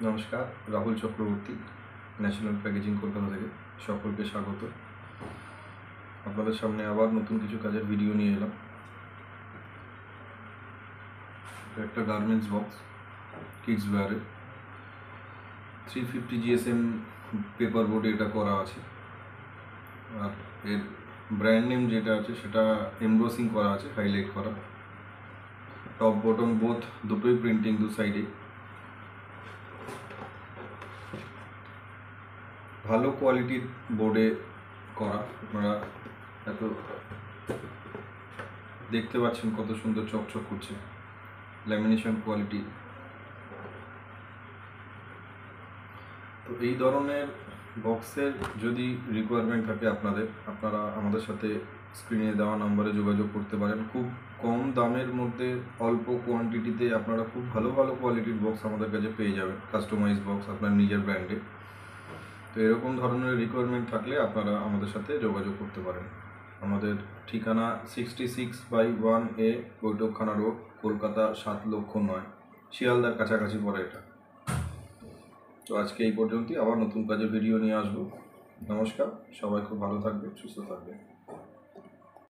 নমস্কার, Rahul Chakraborty, national packaging Kolkata থেকে সকলকে স্বাগত। আপনাদের সামনে আবার নতুন কিছু কাজের ভিডিও নিয়ে এলাম। একটা গার্মেন্টস বক্স, কিডস ওয়্যারের 350 GSM পেপার বোর্ডে এটা করা আছে। আর এর ব্র্যান্ড নেম যেটা আছে সেটা এমব্রসিং করা আছে, হাইলাইট করা। টপ বটম বোথ দুটোই প্রিন্টিং, দু সাইডে ভালো কোয়ালিটির বোর্ডে করা। আপনারা এত দেখতে পাচ্ছেন কত সুন্দর চকচক করছে, ল্যামিনেশন কোয়ালিটি। তো এই ধরনের বক্সের যদি রিকোয়ারমেন্ট থাকে আপনারা আমাদের সাথে স্ক্রিনে দেওয়া নাম্বারে যোগাযোগ করতে পারেন। খুব কম দামের মধ্যে অল্প কোয়ান্টিটিতে আপনারা খুব ভালো ভালো কোয়ালিটির বক্স আমাদের কাছে পেয়ে যাবেন, কাস্টমাইজ বক্স আপনার নিজের ব্র্যান্ডে। তো এরকম ধরনের রিকোয়ারমেন্ট থাকলে আপনারা আমাদের সাথে যোগাযোগ করতে পারেন। আমাদের ঠিকানা 66/1A বৈঠকখানা রোড, কলকাতা 7,09,000, শিয়ালদার কাছাকাছি পড়ে এটা। তো আজকে এই পর্যন্তই, আবার নতুন কাজের ভিডিও নিয়ে আসবো। নমস্কার, সবাই খুব ভালো থাকবে, সুস্থ থাকবে।